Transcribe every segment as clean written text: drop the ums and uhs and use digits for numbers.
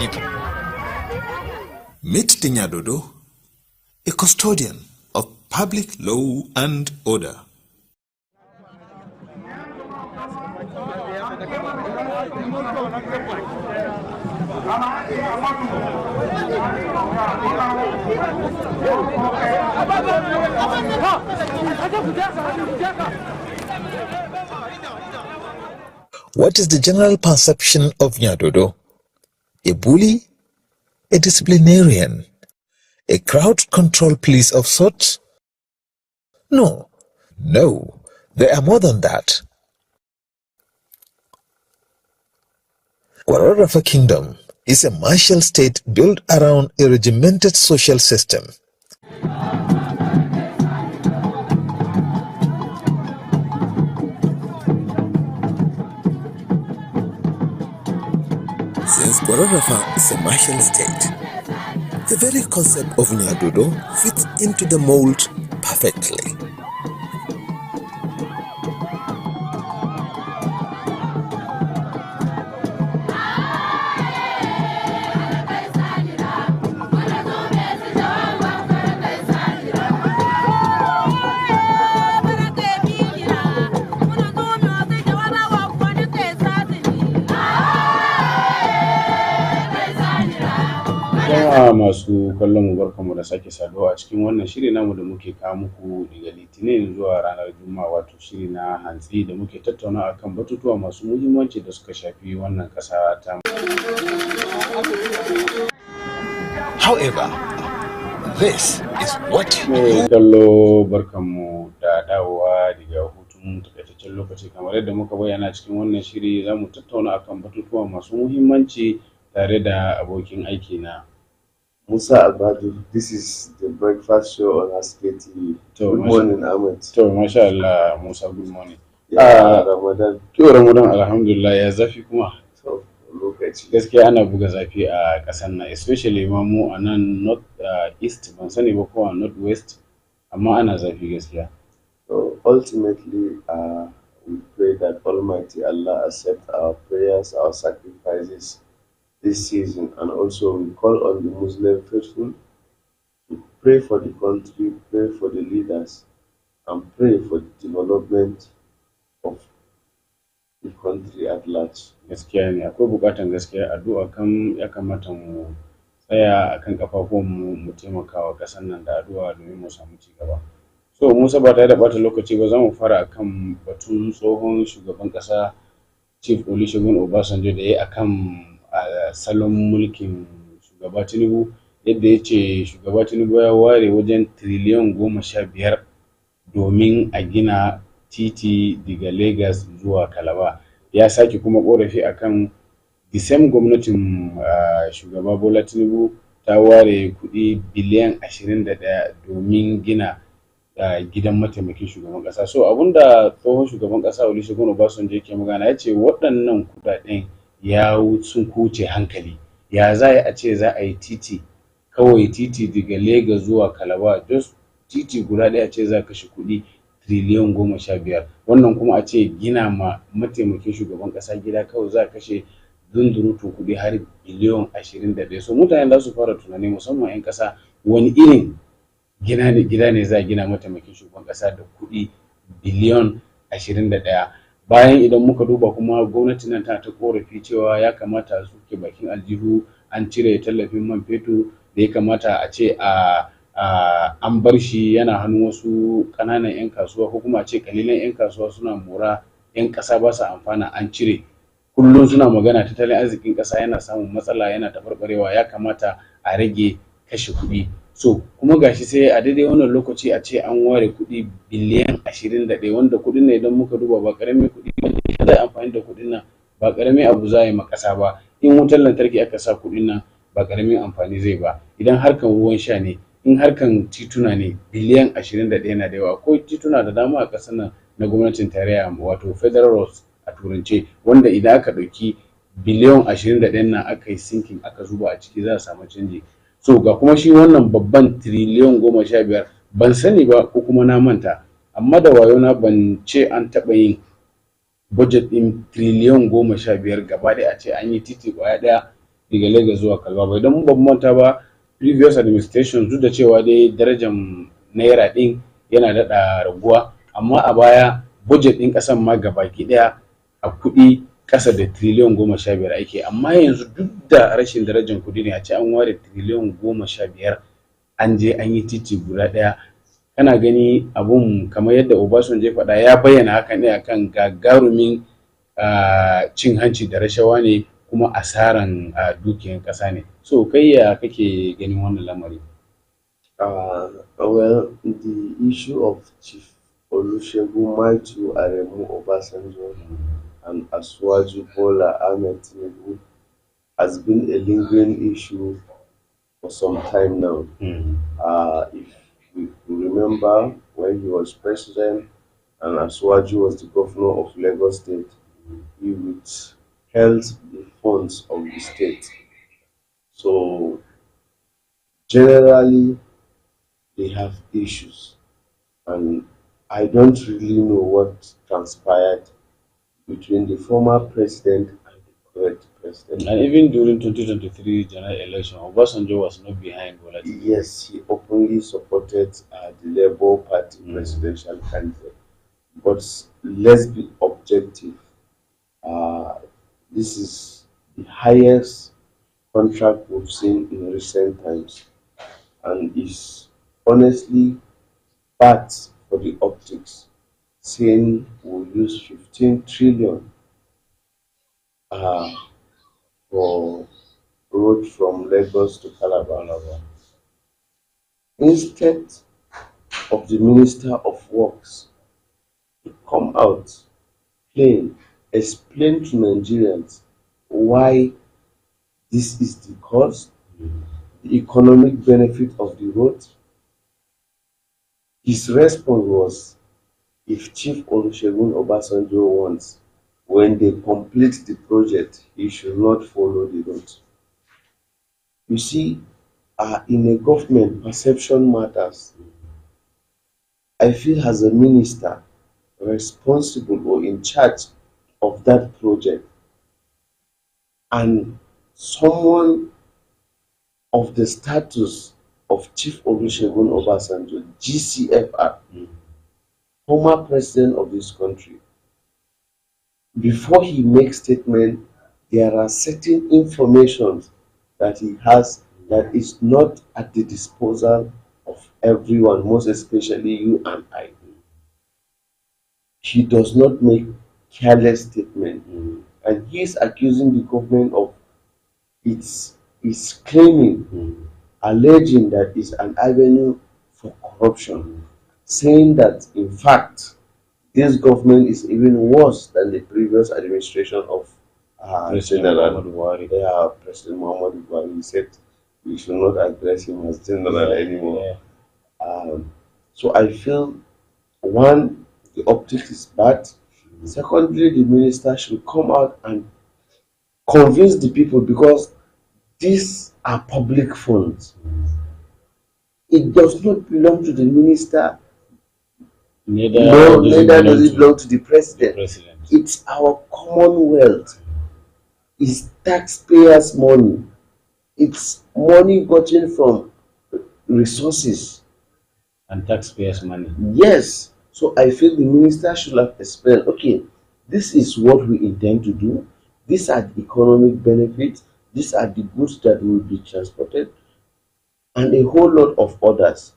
people. Meet Tinyadodo, a custodian of public law and order. What is the general perception of Nyadodo? A bully? A disciplinarian? A crowd control police of sorts? No, they are more than that. Wararafa Kingdom is a martial state built around a regimented social system. Since Wararafa is a martial state, the very concept of Nyadodo fits into the mold perfectly. Masu kallon mu barkamu da sake saduwa a cikin wannan shiri namu da muke kawo muku daga Litinin zuwa ranar Juma'a, wato shiri na hantsi da muke tattauna akan batutuwa masu muhimmanci da suka shafi wannan ƙasa ta. However, this is what kallo barkamu da dawowa daga hutun takaitaccen lokaci. Kamar yadda muka bayyana cikin wannan shiri za mu tattauna akan batutuwa masu muhimmanci tare da abokin aiki na Musa Abadu. This is the breakfast show on Haske TV. Good morning, Ahmed. Masha Allah, Musa, good morning. Ramadan. Ramadan, alhamdulillah, ya zafi kuma. Lokaci. Gaskiya ana buga zafi a ƙasar nan, especially ma mu a nan north east, ban sani ba ko a north west, amma ana zafi gaskiya. So ultimately, we pray that Almighty Allah accept our prayers, our sacrifices this season, and also we call on the Muslim faithful to pray for the country, pray for the leaders, and pray for the development of the country at large. Gaskiya ne, akwai bukatan gaskiya addu'a kan ya kamata mu tsaya akan kafafun mu taimaka wa ƙasar nan da addu'a domin mu samu ci gaba. So Musa, ba tare da bata lokaci ba za mu fara akan batun tsohon shugaban ƙasa Chief Olusegun Obasanjo da ya akan salon mulkin shugaba Tinubu, yadda ya ce shugaba Tinubu ya ware wajen tiriliyan 15 domin a gina titi daga Lagos zuwa Calabar. Ya sake kuma korafi akan the same gwamnatin shugaba Bola Tinubu ta ware kuɗi biliyan 21 domin gina gidan mataimakin shugaban ƙasa. So abinda tsohon shugaban ƙasa Olusegun Obasanjo yake magana, ya ce waɗannan kuɗaɗen ya sun kuce hankali. Ya za a ce za a yi titi, kawai titi daga Lagos zuwa Calabar, just titi guda ɗaya ce za a kashe kuɗi tiriliyan 15, wannan kuma a ce gina ma mataimakin shugaban ƙasa gida kawai za a kashe zunzurutun kuɗi har biliyan 21. So mutane za su fara tunani, musamman 'yan ƙasa, wani irin gida ne za a gina mataimakin shugaban ƙasa da kuɗi biliyan 21. Bayan idan muka duba kuma gwamnati nan ta korafi cewa ya kamata su ke bakin aljihu, an cire tallafin man fetur da ya kamata a ce an bar shi yana hannun wasu ƙananan 'yan kasuwa, ko kuma a ce kalilan 'yan kasuwa suna mora, 'yan ƙasa ba su amfana, an cire. Kullum suna magana tattalin arzikin ƙasa yana samun matsala, yana taɓarɓarewa, ya kamata a rage kashe kuɗi. So kuma gashi sai a daidai wannan lokaci a ce an ware kuɗi biliyan 21, wanda kuɗin nan idan muka duba ba ƙaramin kuɗi ba ne. Za a amfani da kuɗin nan, ba ƙaramin abu za a yi ma ƙasa ba. In wutar lantarki aka sa kuɗin nan, ba ƙaramin amfani zai ba. Idan harkan ruwan sha ne, in harkan tituna ne, biliyan 21 na da yawa. Akwai tituna da dama a ƙasar nan na gwamnatin tarayya, wato federal roads a turance, wanda idan aka ɗauki biliyan 21 nan aka yi sinking, aka zuba a ciki, za a samu canji. So ga kuma shi wannan babban tiriliyan 15, ban sani ba ko kuma na manta, amma da wayo na ban ce an taɓa yin budget ɗin tiriliyan 15 gaba ɗaya a ce an yi titi ƙwaya ɗaya daga Lagos zuwa Kalaba ba. Idan ban manta ba, previous administration duk da cewa dai darajar naira din yana daɗa raguwa, amma a baya budget din ƙasan ma gabaki ɗaya a kuɗi ƙasa da triliyan 15 ake, amma yanzu duk da rashin darajar kuɗi ne a ce an ware triliyan 15 an je an yi titi guda ɗaya. Kana gani abun kamar yadda Obasanjo ya faɗa, ya bayyana haka ne akan gagarumin cin hanci da rashawa ne kuma asaran dukiyan ƙasa ne. So kai ya kake ganin wannan lamari? Well, the issue of Chief Olusegun Maitu Aremu Obasanjo and Asuwaju Bola Ahmed Tinubu has been a lingering issue for some time now. If we remember, when he was president and Asuwaju was the governor of Lagos State, he withheld the funds of the state. So generally, they have issues, and I don't really know what transpired between the former president and the current president. And even during 2023 general election, Obasanjo was not behind Bola. Yes, he openly supported the Labour Party presidential candidate. But let's be objective. This is the highest contract we've seen in recent times, and is honestly bad for the optics, saying we'll use 15 trillion for road from Lagos to Calabar. Instead of the Minister of Works to come out plain, explain to Nigerians why this is the cost, the economic benefit of the road. His response was, if Chief Olusegun Obasanjo wants, when they complete the project, he should not follow the road. You see, in a government, perception matters. I feel as a minister responsible or in charge of that project, and someone of the status of Chief Olusegun Obasanjo, GCFR, former president of this country, before he makes statement, there are certain information that he has that is not at the disposal of everyone, most especially you and I. He does not make careless statement, and he is accusing the government of its claiming, alleging that it's an avenue for corruption, saying that in fact this government is even worse than the previous administration of President Muhammadu Buhari. He said we should not address him as general anymore. So I feel, one, the optics is bad. Secondly, the minister should come out and convince the people, because these are public funds. It does not belong to the minister. Neither does it belong to the president. It's our commonwealth. It's taxpayers' money. It's money gotten from resources. And taxpayers' money. Yes. So I feel the minister should have explained, okay, this is what we intend to do. These are the economic benefits. These are the goods that will be transported, and a whole lot of others,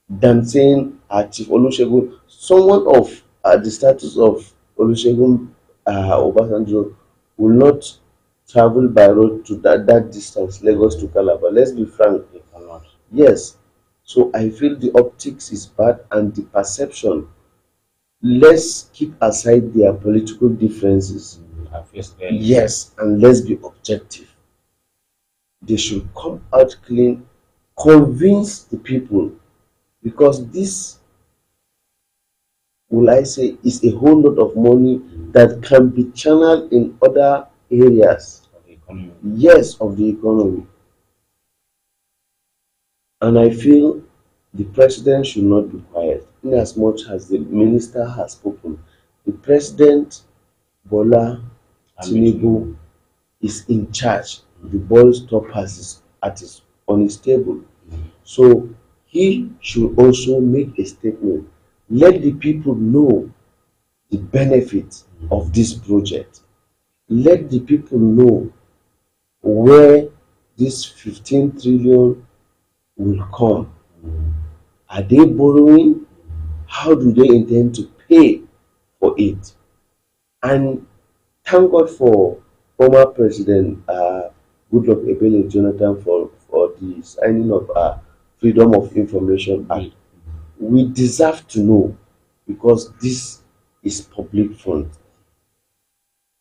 than saying Chief Olusegun, someone of the status of Olusegun Obasanjo, will not travel by road to that distance, Lagos to Calabar. Let's be frank, they cannot. Yes. So I feel the optics is bad, and the perception. Let's keep aside their political differences. Yes, and let's be objective. They should come out clean, convince the people, because this, will I say, is a whole lot of money that can be channeled in other areas of the economy. Yes, of the economy. And I feel the president should not be quiet, in as much as the minister has spoken. The president, Bola Tinubu, is in charge. the ball stops at his on his table. So he should also make a statement. Let the people know the benefits of this project. Let the people know where this 15 trillion will come. Are they borrowing? How do they intend to pay for it? And thank God for former President Goodluck Ebele Jonathan for the signing of Freedom of Information Act. We deserve to know because this is public fund.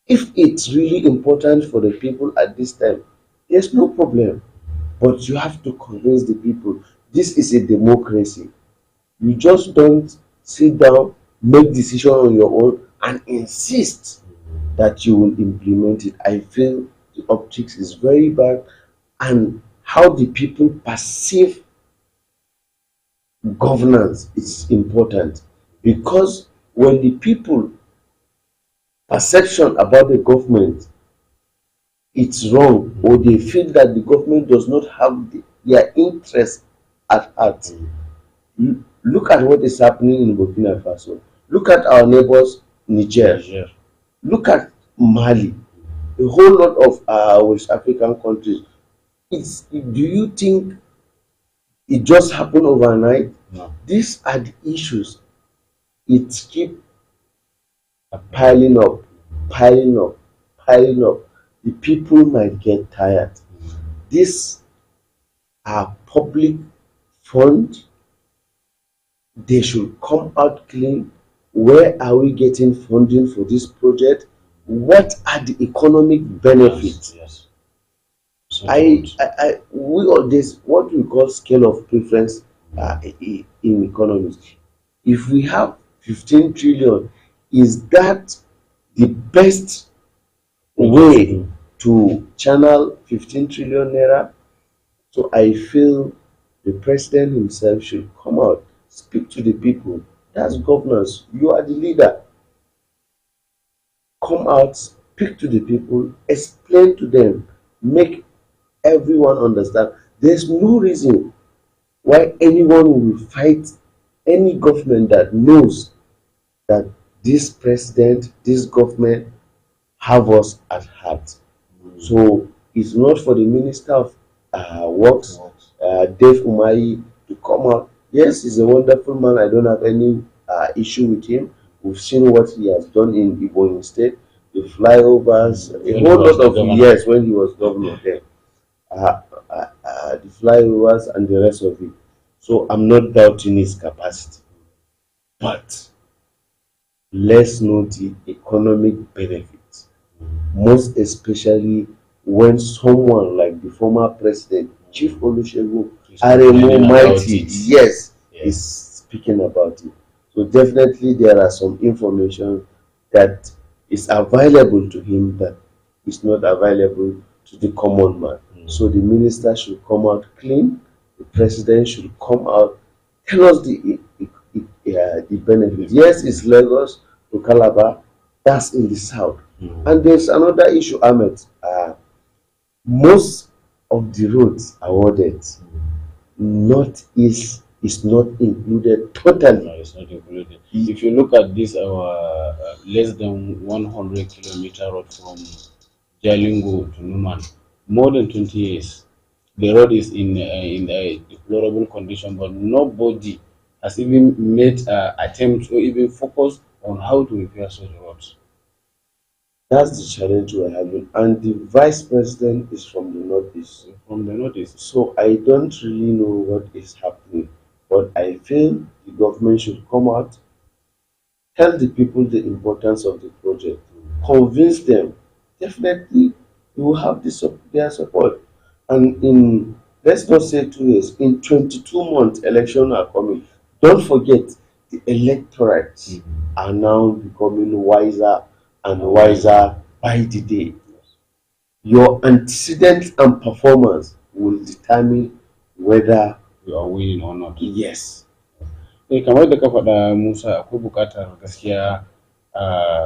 If it's really important for the people at this time, there's no problem. But you have to convince the people this is a democracy. You just don't sit down, make decision on your own, and insist that you will implement it. I feel the optics is very bad, and how the people perceive governance is important because when the people perception about the government it's wrong or they feel that the government does not have their interest at heart. Look at what is happening in Burkina Faso. Look at our neighbors Niger. Look at Mali. A whole lot of West African countries. Do you think it just happened overnight? No. These are the issues. It keep piling up, piling up, piling up. The people might get tired. These are public funds. They should come out clean. Where are we getting funding for this project? What are the economic benefits? Yes. We all this what we call scale of preference in economics. If we have 15 trillion, is that the best way to channel 15 trillion naira? So I feel the president himself should come out, speak to the people. That's governance. You are the leader. Come out, speak to the people, explain to them, make everyone understand. There's no reason why anyone will fight any government that knows that this president, this government have us at heart. So it's not for the Minister of Works, Dave Umahi, to come out. Yes, he's a wonderful man. I don't have any issue with him. We've seen what he has done in Ibo State, the flyovers, a whole lot of years when he was governor there. The flyovers and the rest of it. So I'm not doubting his capacity. But let's know the economic benefits, most especially when someone like the former president, Chief Olusegun Aremu Mighty, yes, is speaking about it. So definitely there are some information that is available to him that is not available to the common man. So the minister should come out clean, the president should come out, tell us the benefits. Yes, it's Lagos to Calabar, that's in the south. And there's another issue, Ahmed. Most of the roads awarded, Northeast is not included totally. No, it's not included. If you look at this, our less than 100-kilometer road from Jalingo to Numan, more than 20 years, the road is in a deplorable condition, but nobody has even made attempts or even focused on how to repair such roads. That's the challenge we're having. And the vice president is from the northeast. From the northeast. So I don't really know what is happening. But I feel the government should come out, tell the people the importance of the project, convince them. Definitely, you will have their support. And in, let's not say 2 years, in 22 months, elections are coming. Don't forget, the electorates are now becoming wiser and wiser by the day. Your antecedents and performance will determine whether you are winning or not. Yes. Kamar da ka faɗa Musa, akwai buƙatar gaskiya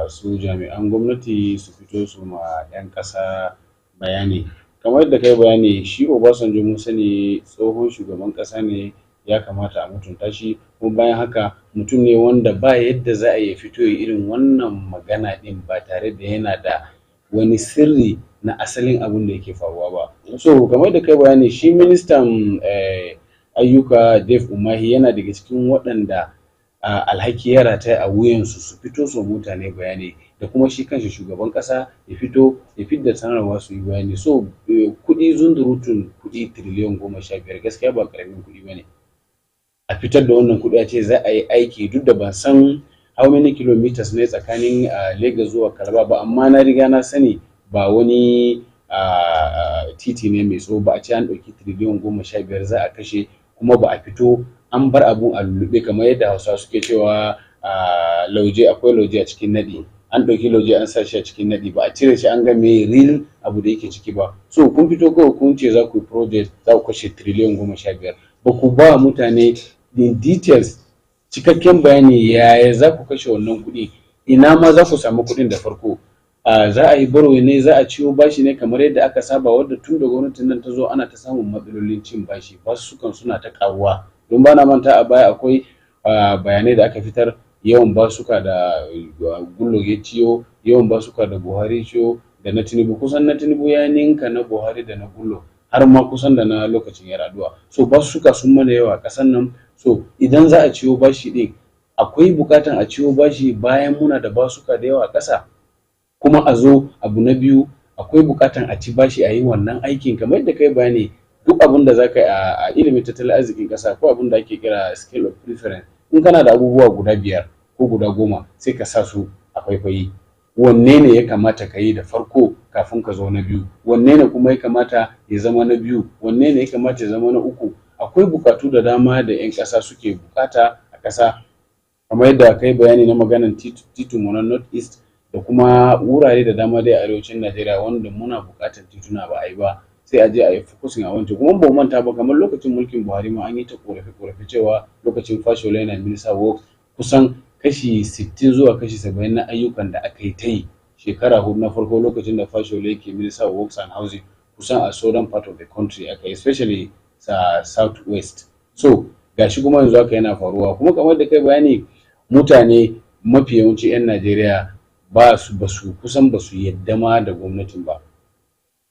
su jami'an gwamnati su fito su ma 'yan ƙasa bayani kamar yadda kai bayani, shi Obasanjo mun sani tsohon shugaban ƙasa ne, ya kamata a mutunta shi, kuma bayan haka mutum ne wanda ba yadda za a yi fito ya irin wannan magana ɗin ba tare da yana da wani sirri na asalin abin da yake faruwa ba. So kamar yadda kai bayani, shi ministan ayyuka Dave Umahi yana daga cikin waɗanda alhaki ya rataya a wuyansu su fito su mutane bayani, da kuma shi kanshi shugaban ƙasa ya fito ya fidda sanarwa su yi bayani. So kuɗi zunzurutun kuɗi tiriliyan 15 gaskiya ba ƙaramin kuɗi ba ne. A fitar da wannan kuɗi a ce za a yi aiki, duk da ban san how many kilometers ne tsakanin Lagos zuwa Calabar ba, amma na riga na sani ba wani titi ne mai tsawo ba. A ce an ɗauki tiriliyan 15 za a kashe, kuma ba a fito an bar abun a lullube kamar yadda Hausawa suke cewa lauje, akwai lauje a cikin naɗi. An ɗauki lauje an sa shi a cikin naɗi, ba a cire shi an ga me real abu da yake ciki ba. So kun fito kawai kun ce za ku yi project, za ku kashe tiriliyan 15, ba ku ba mutane in details cikakken bayani yaya za ku kashe wannan kuɗi, ina ma za ku samu kuɗin da farko. Za a yi baro ne, za a ciwo bashi ne kamar yadda aka saba, wadda tun da gwamnatin nan ta zo ana ta samun matsalolin cin bashi, basukan suna ta ƙaruwa. Don ba na manta a baya akwai bayanai da aka fitar, yawan basuka da Gullo ya ciyo, yawan basuka da Buhari ciyo, da na Tinubu, kusan na Tinubu ya ninka na Buhari da na Gullo, har ma kusan da na lokacin Yar'adua. So basuka sun mana yawa a ƙasar nan. So idan za a ciwo bashi ɗin, akwai buƙatan a ciwo bashi bayan muna da basuka da yawa a ƙasa. Kuma a zo abu na biyu, akwai buƙatan a ci bashi a yi wannan aikin kamar yadda kai bayani. Duk abin da za ka yi a ilimin tattalin arzikin ƙasa, ko abin da ake kira scale of preference, in kana da abubuwa guda 5 ko guda 10 sai ka sa su a faifayi. Wanne ne ya kamata ka yi da farko kafin ka zo na biyu? Wanne ne kuma ya kamata ya zama na biyu? Wanne ne ya kamata ya zama na uku? Akwai buƙatu da dama da 'yan ƙasa suke buƙata a ƙasa, kamar yadda kai bayani na maganan titin na North East, da kuma wurare da dama dai a arewacin Najeriya wanda muna buƙatar tituna ba a yi ba, sai a je a yi focusing a wancan. Kuma ba manta ba, kamar lokacin mulkin Buhari ma an yi ta korafe cewa lokacin Fashola yana Minister Work, kusan kashi 60 zuwa kashi 70 na ayyukan da aka yi ta yi shekara 4 na farko lokacin da Fashola yake Minister of Works and Housing, kusan a southern part of the country aka yi, especially south west. So gashi kuma yanzu haka yana faruwa. Kuma kamar da kai bayani, mutane mafi yawanci 'yan Najeriya kusan ba su yadda ma da gwamnatin ba.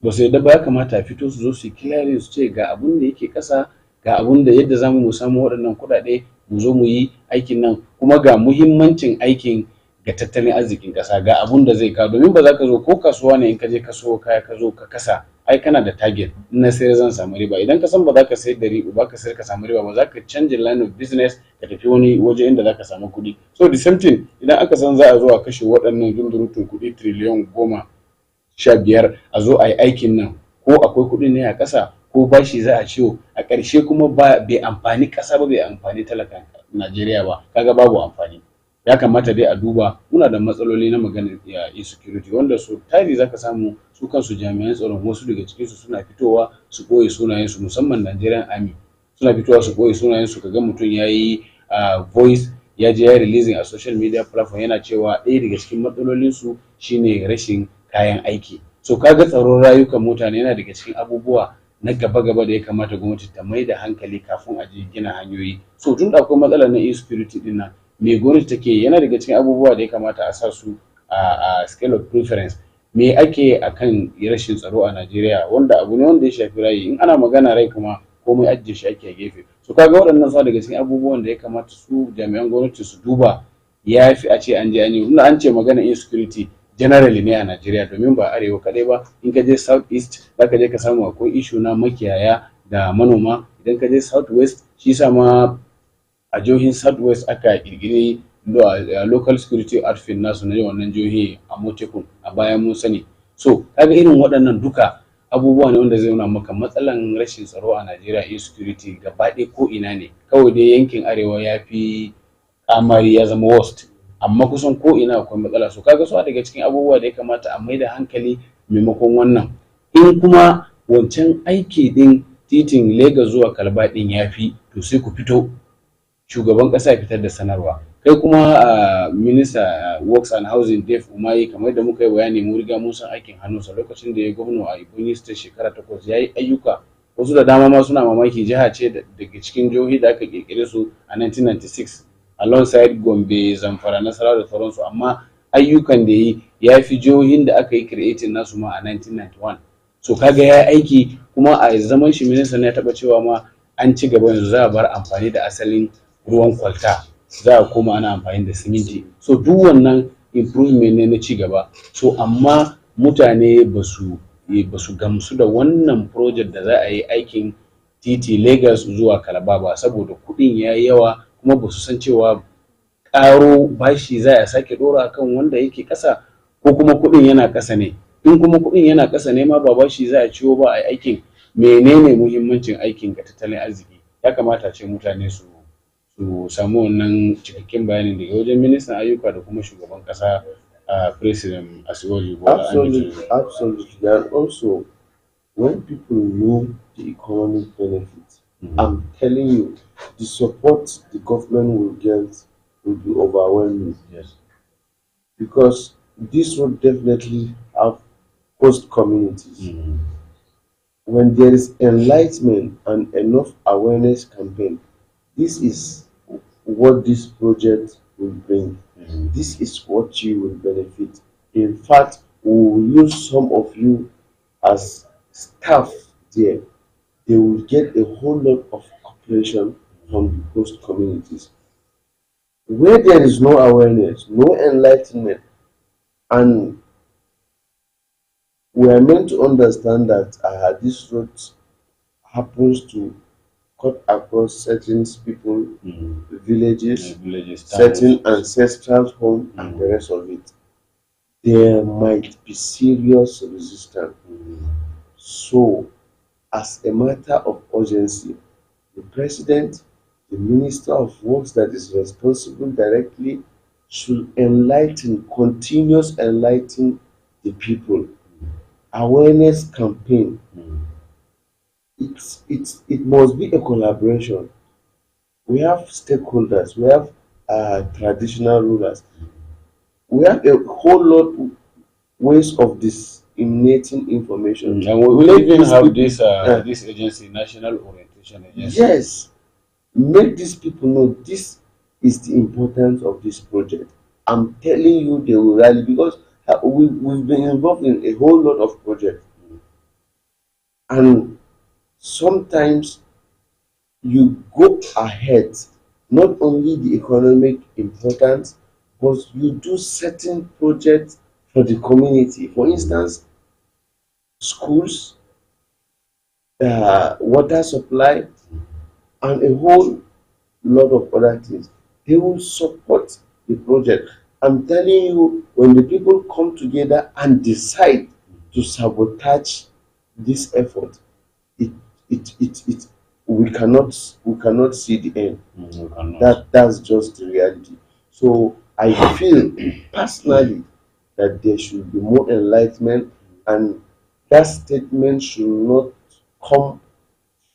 Ba su yadda ba, ya kamata a fito su zo su yi clearing, su ce ga abun da yake ƙasa, ga abun da yadda zamu mu samu waɗannan kuɗaɗe mu zo mu yi aikin nan, kuma ga muhimmancin aikin ga tattalin arzikin ƙasa, ga abun da zai kawo. Domin ba za ka zo ko kasuwa ne, in ka je ka so kaya ka zo ka kasa, ai kana da target, in na sayar zan samu riba. Idan ka san ba za ka sayar da riba ba, ka sayar ka samu riba ba, za ka canza line of business ka tafi wani waje inda za ka samu kuɗi. So the same thing, idan aka san za a zo a kashe waɗannan zunzurutun kuɗi tiriliyan 15 a zo a yi aikin nan, ko akwai kuɗi ne a ƙasa ko bashi za a ciwo, a ƙarshe kuma bai amfani ƙasa ba, bai amfani talakan Najeriya ba, kaga babu amfani. Ya kamata dai a duba. Muna da matsaloli na maganar insecurity, wanda su tari zaka samu su kansu jami'an tsaron, wasu daga cikin su suna fitowa su ɓoye sunayensu, musamman Nigerian Army suna fitowa su ɓoye sunayensu. Kaga mutum yayi voice, ya je ya releasing a social media platform, yana cewa ɗaya daga cikin matsalolin su shine rashin kayan aiki. So kaga tsaron rayukan mutane yana daga cikin abubuwa na gaba da ya kamata gwamnati ta mai da hankali kafin a je gina hanyoyi. So tun da akwai matsalar na insecurity din nan, me gwamnati take, yana daga cikin abubuwa da ya kamata a sa su a scale of preference. Me ake akan rashin tsaro a Najeriya, wanda abu ne wanda ya shafi rai. In ana magana rai kuma komai ajiye shi ake a gefe. So kaga waɗannan sa daga cikin abubuwan da ya kamata su jami'an gwamnati su duba. Ya fi a ce an je an yi, an ce magana insecurity generally ne a Najeriya, domin ba arewa kaɗai ba. In ka je south east za ka je ka samu akwai issue na makiyaya da manoma. Idan ka je south west, shi sa ma a jihohin south west aka kirkiri local security outfit nasu na wannan jihohi a Motekun a bayan mun sani. So kaga irin waɗannan duka abubuwa ne wanda zai nuna maka matsalan rashin tsaro a Najeriya, insecurity gaba ɗaya ko ina ne. Kawai dai yankin arewa ya fi kamari, ya zama worst, amma kusan ko ina akwai matsala. So kaga su daga cikin abubuwa da ya kamata a mai da hankali maimakon wannan. In kuma wancan aiki din titin Lagos zuwa Calabar din ya fi, to sai ku fito, shugaban ƙasa ya fitar da sanarwa, kai kuma minista works and housing Dave Umahi kamar da muka yi bayani mu riga mun san aikin hannunsa lokacin da ya gwamna a Ebonyi State shekara 8 ya yi ayyuka wasu da dama ma suna mamaki jiha ce daga cikin jihohi da aka kirkire su a 1996 alongside Gombe, Zamfara, Nasarawa da sauransu, amma ayyukan da ya fi jihohin da aka yi creating nasu ma a 1991. So kaga ya aiki kuma a zaman shi minista ne ya taba cewa ma an ci gaba yanzu za a bar amfani da asalin ruwan kwalta, za a koma ana amfani da siminti. So duk wannan improvement ne na ci gaba. So amma mutane ba su gamsu da wannan project da za a yi aikin titi Lagos zuwa Calabar ba saboda kuɗin ya yi yawa, kuma ba su san cewa ƙaro bashi za a sake ɗora kan wanda yake ƙasa ko kuma kuɗin yana ƙasa ne. In kuma kuɗin yana ƙasa ne ma ba bashi za a ciwo ba a aikin, menene muhimmancin aikin ga tattalin arziki? Ya kamata ce mutane su samu wannan cikakken bayanin daga wajen ministan ayyuka da kuma shugaban ƙasa President Asiwaju Bola Ahmed. Absolutely. And also, when people know the economic benefits, I'm telling you, the support the government will get will be overwhelming. Yes. Because this will definitely have host communities. When there is enlightenment and enough awareness campaign, this is what this project will bring. This is what you will benefit. In fact, we will use some of you as staff there. They will get a whole lot of cooperation from the host communities. Where there is no awareness, no enlightenment, and we are meant to understand that this road happens to cut across certain people, villages, certain ancestral homes, and the rest of it. There might be serious resistance. So, as a matter of urgency, the president, the minister of works that is responsible directly, should continuous enlighten the people. Awareness campaign. It must be a collaboration. We have stakeholders, we have traditional rulers, we have a whole lot of ways of disseminating information. And we will even have this agency, National Orientation Agency. Yes, make these people know this is the importance of this project. I'm telling you, they will rally because we've been involved in a whole lot of projects, and sometimes you go ahead, not only the economic importance, but you do certain projects for the community. For instance, schools, water supply, and a whole lot of other things. They will support the project. I'm telling you, when the people come together and decide to sabotage this effort, we cannot see the end. That's just the reality. So I feel personally that there should be more enlightenment, and that statement should not come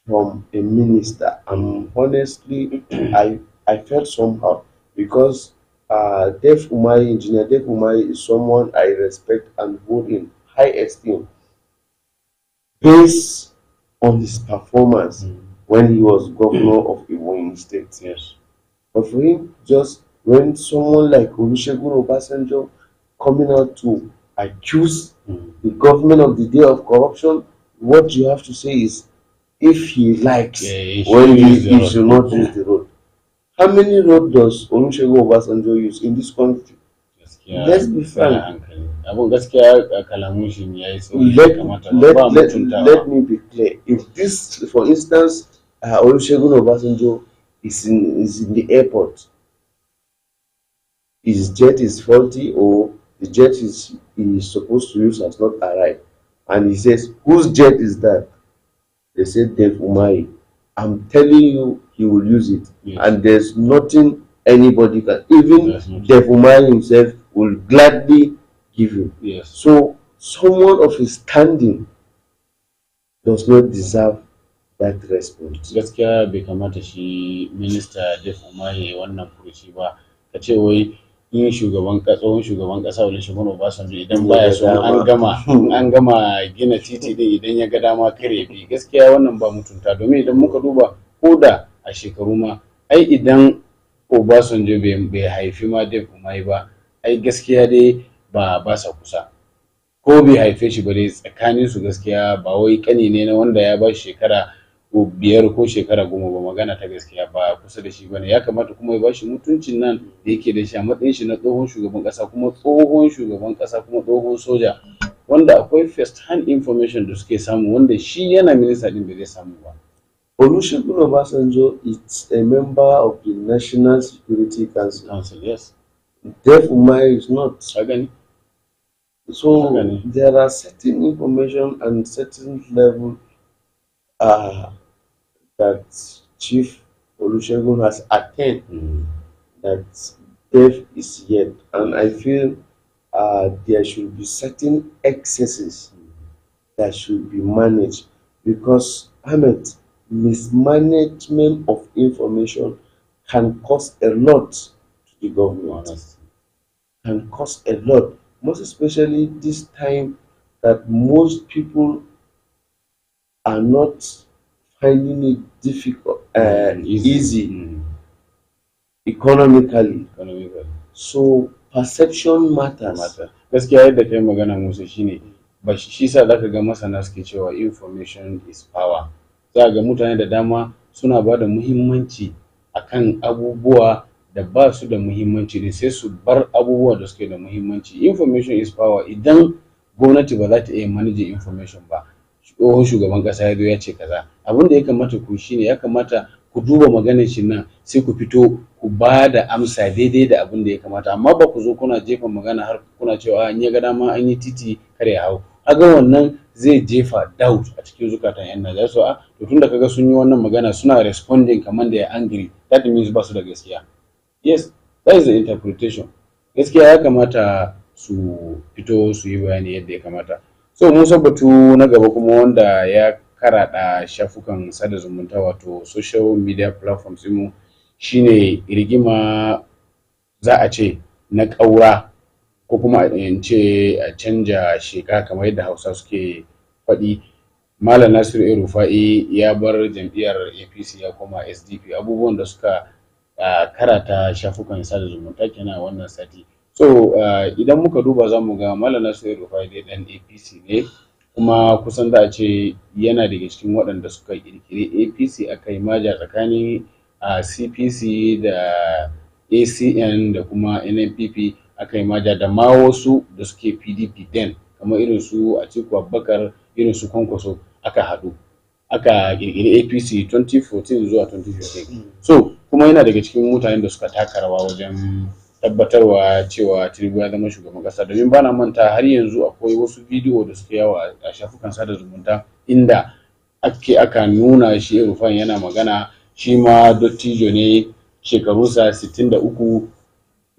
from a minister. And honestly, I felt somehow because Engineer Dave Umahi is someone I respect and hold in high esteem based on his performance when he was governor of Ebonyi State. Yes. But for him, just when someone like Olusegun Obasanjo coming out to accuse the government of the day of corruption, what you have to say is, if he likes, he should not use the road. How many roads does Olusegun Obasanjo use in this country? Let's be frank. Let me be clear. If this, for instance, Olusegun Obasanjo is in the airport, his jet is faulty, or the jet he is supposed to use has not arrived, and he says, whose jet is that? They said Dave Umahi. I'm telling you, he will use it. Yes. And there's nothing anybody can, even Dave Umahi himself will gladly give him. Yes. So someone of his standing does not deserve that response. Gaskiya bai kamata shi minista Dave Umahi wannan furuci ba. ka ce wai in tsohon shugaban ƙasa Olusegun Obasanjo idan baya so an gama gina titi din idan ya ga dama kare bi, gaskiya wannan ba mutunta, domin idan muka duba ko da a shekaru ma ai idan Obasanjo bai haifi ma Dave Umahi ba, ai gaskiya dai ba sa kusa, ko bai haife shi ba dai tsakanin su gaskiya ba wai kani ne na wanda ya ba shi shekara 5 ko shekara 10 ba, magana ta gaskiya ba kusa da shi bane. Ya kamata kuma ya ba shi mutuncin nan da yake da shi a matsayin shi na tsohon shugaban kasa, kuma tsohon shugaban kasa, kuma tsohon soja, wanda akwai first hand information da suke samu wanda shi yana minista din bai zai samu ba. Olusegun Obasanjo is a member of the National Security Council. Yes. Dave Umahi is not. Agani. So there are certain information and certain level that Chief Olusegun has attained that Dave is yet, and I feel there should be certain excesses that should be managed, because Ahmed, mismanagement of information can cost a lot to the government. Can cost a lot, most especially this time that most people are not finding it difficult, easy economically. So perception matters. Gaskiya yadda kai magana Musa shine ba shi sa zaka ga masana suke cewa information is power. Za ga mutane da dama suna ba da muhimmanci akan abubuwa da ba su da muhimmanci ne, sai su bar abubuwa da suke da muhimmanci. Information is power. Idan gwamnati ba za ta iya manage information ba, tsohon shugaban kasa ya zo ya ce kaza, abin da ya kamata ku shine ya kamata ku duba maganar shi nan, sai ku fito ku ba da amsa daidai da abin da ya kamata, amma ba ku zo kuna jefa magana har kuna cewa an ya ga dama an yi titi kar ya hau. Aga wannan zai jefa doubt a cikin zukatan yan Najeriya. So to tunda kaga sun yi wannan magana suna responding kamar da ya angry, that means ba su da gaskiya. Yes, that is the interpretation. Gaskiya ya kamata su fito su yi bayani yadda ya kamata. So Musa, batu na gaba kuma wanda ya karaɗa shafukan sada zumunta wato social media platforms mu shine rigima, za a ce na ƙaura ko kuma in ce a canja sheka kamar yadda Hausa suke faɗi. Malam Nasiru El-Rufai ya bar jam'iyyar APC ya koma SDP, abubuwan da suka karata shafukan sada zumunta kenan wannan sati. So idan muka duba za mu ga Malam Nasiru El-Rufai dai dan APC ne, kuma kusan da a ce yana daga cikin waɗanda suka ƙirƙiri APC, aka yi maja tsakanin CPC da ACN da kuma NNPP, aka yi maja da ma wasu da suke PDP den kamar irin su Atiku Abubakar, irin su Kwankwaso, aka haɗu aka ƙirƙiri APC 2014 zuwa 2015. So kuma yana daga cikin mutanen da suka taka rawa wajen tabbatarwa cewa Tinubu ya zama shugaban kasa, domin bana manta har yanzu akwai wasu bidiyo da suke yawa a shafukan sada zumunta inda aka nuna shi El-Rufai yana magana, shi ma dottijo ne, shekarunsa 63,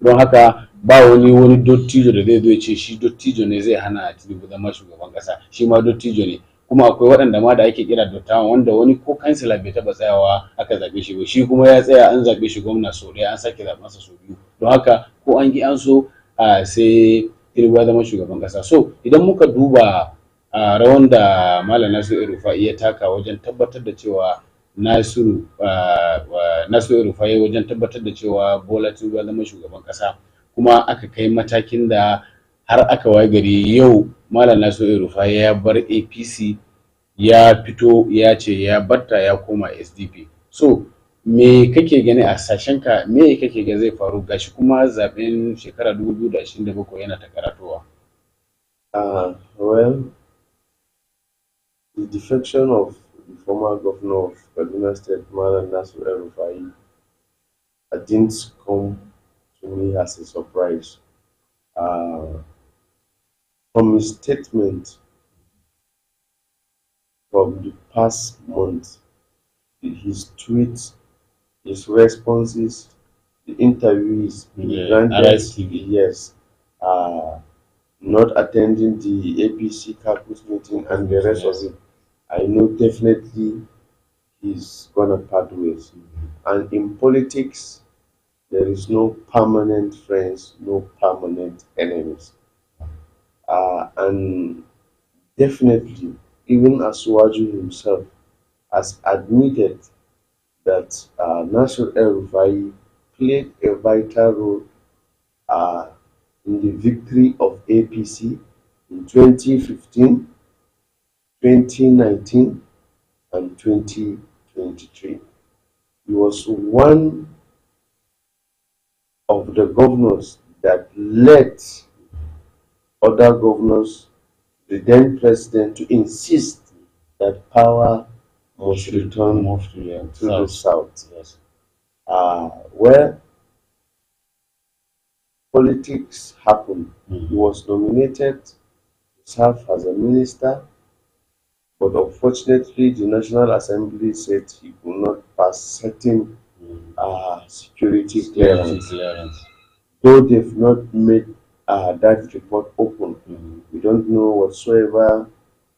don haka ba wani dottijo da zai zo ya ce shi dottijo ne zai hana Tinubu zama shugaban kasa, shi ma dottijo ne. Kuma akwai waɗanda ma da ake kira dattawan wanda wani ko kansila bai taɓa tsayawa aka zaɓe shi ba, shi kuma ya tsaya an zaɓe shi gwamna sau ɗaya, an sake zaɓensa sau biyu, don haka ko an ki an so sai Tinubu ya zama shugaban ƙasa. So idan muka duba rawan da Malam Nasiru El-Rufai ya taka wajen tabbatar da cewa Nasiru El-Rufai wajen tabbatar da cewa Bola Tinubu ya zama shugaban ƙasa, kuma aka kai matakin da har aka waye gari yau Malam Nasiru El-Rufai ya bar APC, ya fito ya ce ya batta ya koma SDP. So me kake gani a sashenka, me kake ga zai faru gashi kuma zaben shekara 2027 yana ta karatowa? Well, the defection of the former governor of Kaduna State, Malam Nasiru El-Rufai, didn't come to me as a surprise. From his statement from the past month, his tweets, his responses, the interviews, yes, not attending the APC caucus meeting and the rest of it, I know definitely he's gonna part ways. And in politics, There is no permanent friends, no permanent enemies. And definitely, even Asuwaju himself has admitted that Nasir El-Rufai played a vital role uh, in the victory of APC in 2015, 2019, and 2023. He was one of the governors that led other governors, the then president, to insist that power must return Move to the to the south. Yes. Where politics happened, he Mm. was nominated to serve as a minister, but unfortunately, the National Assembly said he could not pass certain security clearance. Though they've not made that report open, we don't know whatsoever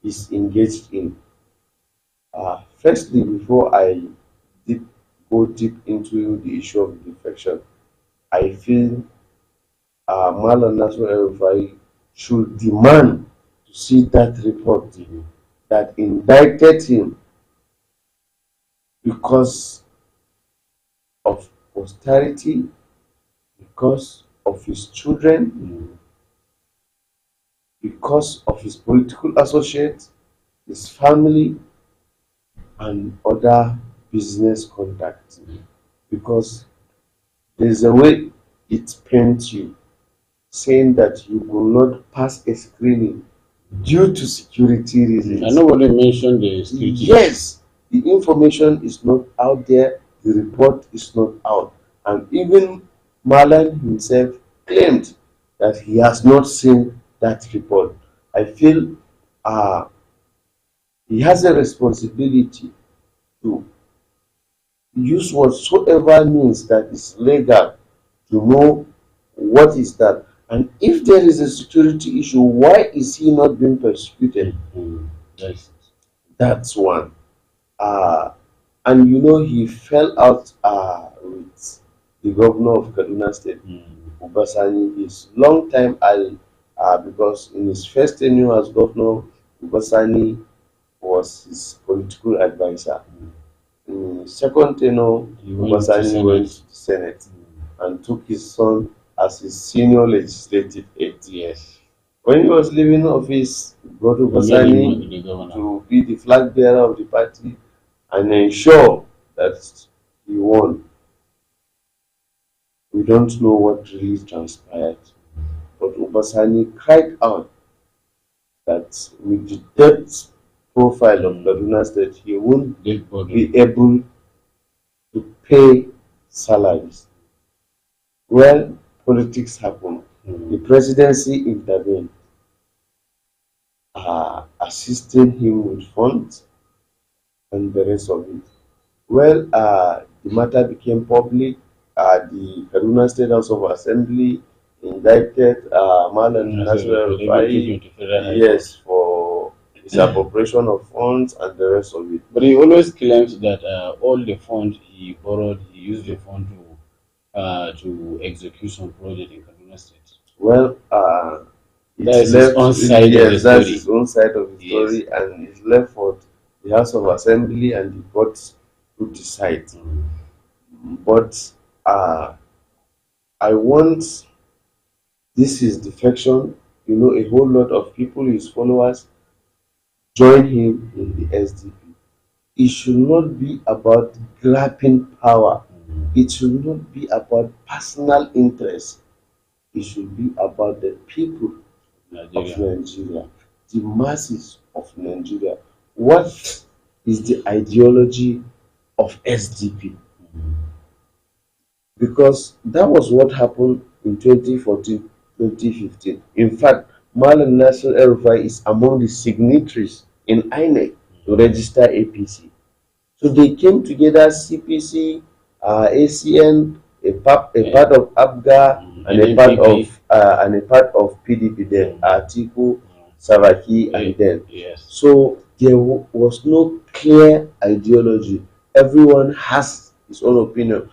is engaged in. Firstly, before I deep, go deep into the issue of defection, I feel Malam Nasser El-Rufai should demand to see that report that indicted him because of austerity, because of his children, because of his political associates, his family, and other business contacts. Because there's a way it paints you, saying that you will not pass a screening due to security reasons. And nobody mentioned the security. Yes, the information is not out there, the report is not out. And even Malan himself claimed that he has not seen that report. I feel he has a responsibility to use whatsoever means that is legal to know what is that. And if there is a security issue, why is he not being persecuted? Yes. That's one. And you know, he fell out with the governor of Kaduna State, Ubasani, his long time ally, because in his first tenure as governor, Ubasani was his political advisor. In his second tenure, Ubasani went to the Senate and took his son as his senior legislative aide. Yes. When he was leaving office, he brought Ubasani to be the flag bearer of the party and ensure that he won. We don't know what really transpired, but Ubasani cried out that with the debt profile of Kaduna State, he won't be able to pay salaries. Well, politics happened. The presidency intervened, assisting him with funds and the rest of it. Well, the matter became public. The Kaduna State House of Assembly indicted Malam Nasir El-Rufai, yes, for misappropriation of funds and the rest of it. But he always claims that all the funds he borrowed, he used the fund to execute some project in Kaduna State. Well, that's his own side of the story. That's his own side of the story, and it's left for the House of Assembly and the courts to decide. But I want this is defection. You know, a whole lot of people, his followers, join him in the SDP. It should not be about grabbing power. It should not be about personal interest. It should be about the people of Nigeria, the masses of Nigeria. What is the ideology of SDP? Because that was what happened in 2014, 2015. In fact, Malam Nasir El-Rufai is among the signatories in INEC to register APC. So they came together, CPC, ACN, a part of ABGA, and a part of PDP then, Atiku, Saraki, and then. Yes. So there was no clear ideology. Everyone has his own opinion.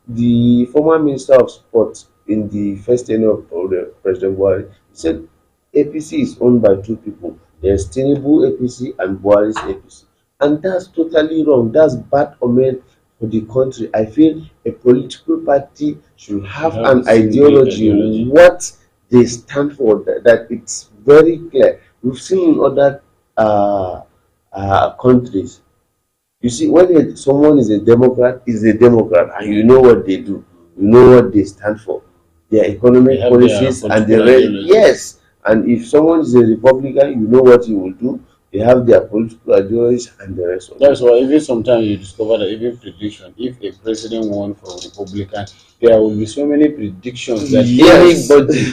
the former Minister of Sport in the first tenure of the President Buhari said APC is owned by two people. There's Tinubu APC and Buhari's APC. And that's totally wrong. That's bad omen for the country. I feel a political party should have an ideology, what they stand for, that it's very clear. We've seen in other countries. You see, when someone is a Democrat, and you know what they do, you know what they stand for, their economic policies and the rest. Yes, and if someone is a Republican, you know what he will do. They have their political ideologies and the rest of That's why even sometimes you discover that even prediction, if a president won from Republican, there will be so many predictions that Yes.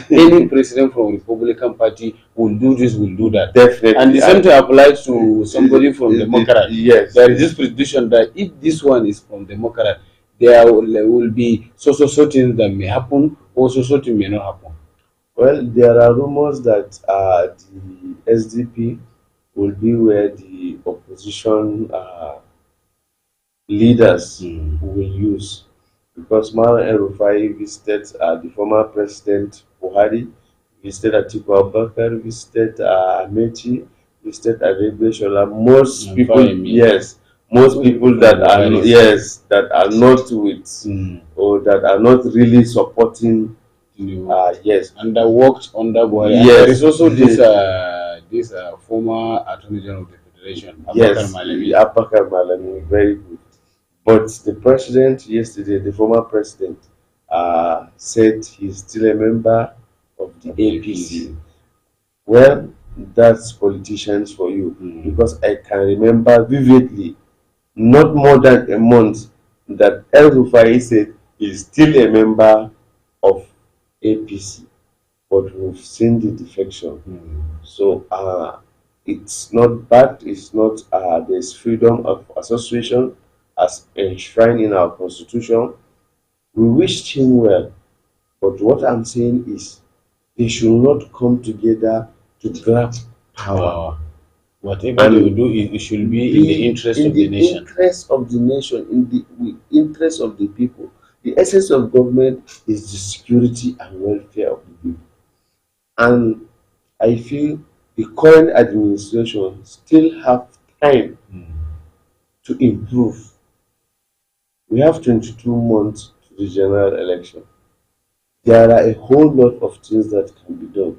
any president from Republican Party will do this, will do that. Definitely. And the same thing applies to somebody from Democrat. Yes. There is this prediction that if this one is from Democrat, there will be so things that may happen, or so things may not happen. Well, there are rumors that the SDP will be where the opposition leaders will use, because Mara El-Rufai visited the former president Buhari, visited Atiku Abubakar, visited Amechi, visited Adegbeshola. Most And people, Fayemi. yes, most people that are that are not with or that are not really supporting. Yes, and that worked under Buhari. Yes. And there is also this former Attorney General of the Federation, yes, Malemi. Abubakar Malami, very good. But the president yesterday, the former president, said he's still a member of the APC. Well, that's politicians for you, because I can remember vividly, not more than a month, that El Rufai said he's still a member of APC, but we've seen the defection. So it's not bad. It's not. There's freedom of association as enshrined in our constitution. We wished him well, but what I'm saying is they should not come together to grab power. Whatever they will do, it should be in the interest of the nation. In the interest of the nation, in the interest of the people. The essence of government is the security and welfare of the people. And I feel the current administration still have time to improve. We have 22 months to the general election. There are a whole lot of things that can be done.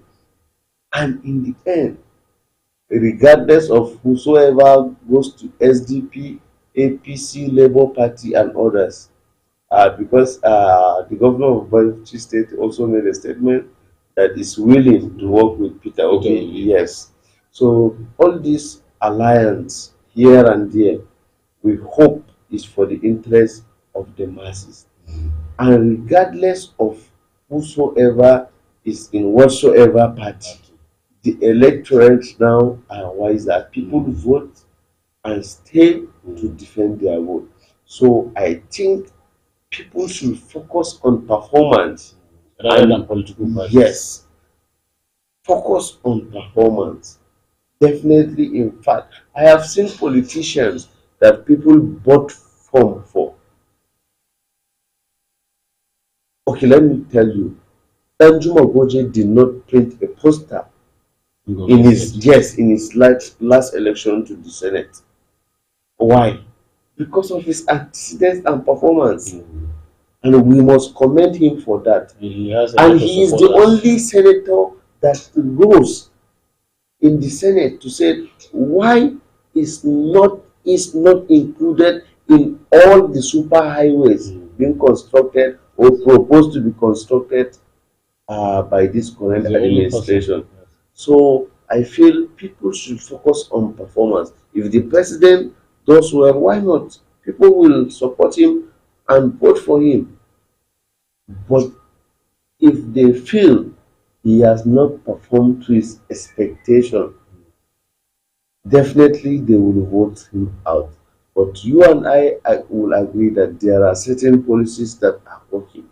And in the end, regardless of whosoever goes to SDP, APC, Labour Party, and others, because the governor of Bauchi State also made a statement that is willing to work with Peter Obi. Yes. So all this alliance here and there, we hope is for the interest of the masses. And regardless of whosoever is in whatsoever party, the electorate now are wiser. People vote and stay to defend their vote. So I think people should focus on performance rather than political parties. Yes, focus on performance. Definitely, in fact, I have seen politicians that people bought form for. Okay, let me tell you, Danjuma Goje did not print a poster in his last election to the Senate. Why? Because of his antecedents and performance. And we must commend him for that. He is the only senator that rose in the Senate to say why is not included in all the super highways being constructed or proposed to be constructed by this current administration. So I feel people should focus on performance. If the president does well, why not? People will support him and vote for him. But if they feel he has not performed to his expectation, definitely they will vote him out. But you and I will agree that there are certain policies that are working.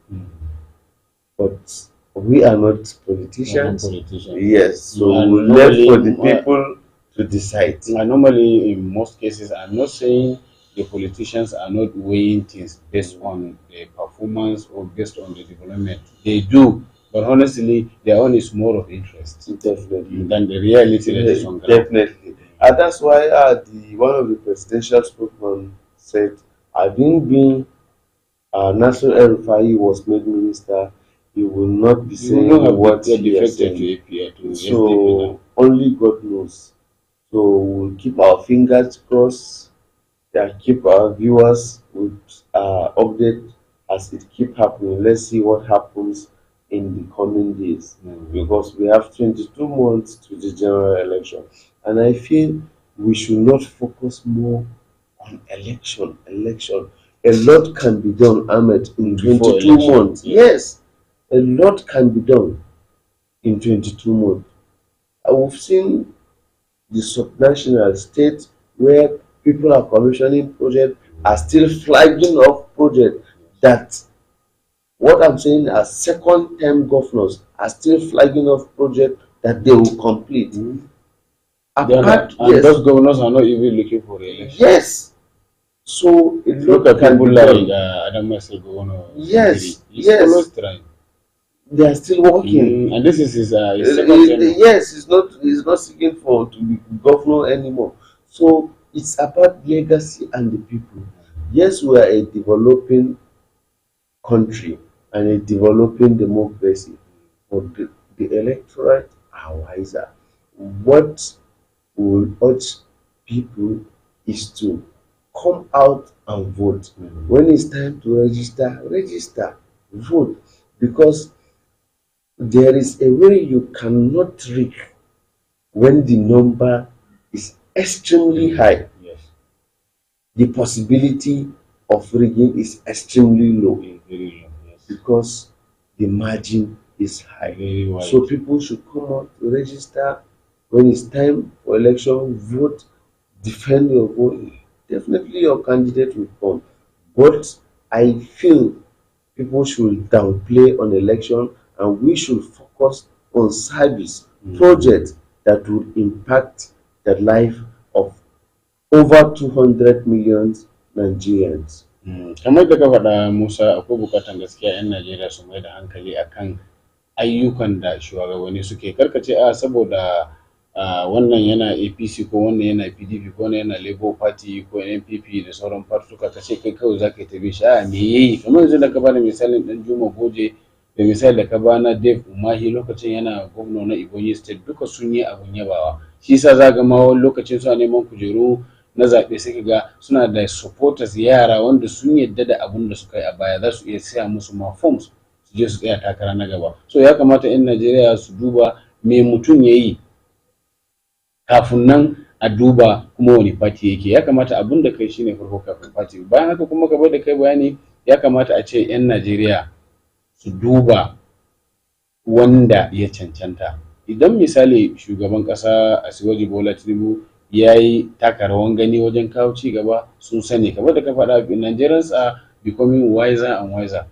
But we are not politicians. Yes, so we left for the people to decide. Normally, in most cases, I'm not saying the politicians are not weighing things based on the performance or based on the development. They do, but honestly, their own is more of interest Definitely. than the reality that is on ground. Definitely. And that's why the one of the presidential spokesman said, having been Nasser El-Rufai was made minister, he will not be You will saying not have what get he has defected said. to API to SDP So now. only God knows. So we'll keep our fingers crossed and keep our viewers with update as it keep happening. Let's see what happens in the coming days, because we have 22 months to the general election, and I feel we should not focus more on election. A lot can be done, Ahmed, in Before 22 election, months. Yes, a lot can be done in 22 months. We've seen the subnational states where people are commissioning projects are still flagging off projects that what I'm saying as second term governors are still flagging off projects that they will complete. Apart, And yes, those governors are not even looking for re-election. yes. So a Look lot at can people be like done. Adam Mase governor. Yes, He's always yes, trying. they are still working. And this is his second term. Yes, he's not seeking for to be governor anymore. So it's about legacy and the people. Yes, we are a developing country and a developing democracy, but the electorate are wiser. What we will urge people is to come out and vote. When it's time to register, vote, because there is a way you cannot trick when the number is extremely high. Yes. The possibility of rigging is extremely low Very low, yes. because the margin is high. Very wide. So people should come out to register. When it's time for election, vote, defend your vote. Definitely your candidate will come. But I feel people should downplay on election, and we should focus on service projects that will impact the life of over 200 million Nigerians. Kamar da ka faɗa Musa, akwai bukatan gaskiya 'yan Najeriya su mai da hankali akan ayyukan da shugabanni suke karkace saboda wannan yana APC ko wannan yana PDP ko wannan yana Labour Party ko NPP da sauran fartuka ka ce kai kawai za ka yi tabi shi me yayi, kamar yanzu da ka bada misalin dan Juma Goje da misali da ka bana Dave Umahi lokacin yana gwamna na Ebonyi State, duka sun yi abun yabawa. Shi yasa za ga ma wani lokacin suna neman kujeru na zaɓe sai ga suna da supporters yara wanda sun yadda da abun da suka yi a baya, za su iya siya musu ma forms su je su tsaya takara na gaba. So ya kamata 'yan Najeriya su duba me mutum ya yi kafin nan a duba kuma wani party yake. Ya kamata abun da kai shine farko kafin party. Bayan haka kuma gaba da kai bayani, ya kamata a ce 'yan Najeriya su duba wanda ya cancanta. Idan misali shugaban ƙasa Asiwaju Bola Tinubu ya yi taka rawan gani wajen kawo ci gaba, sun sani. Kamar da ka faɗa, Nigerians are becoming wiser and wiser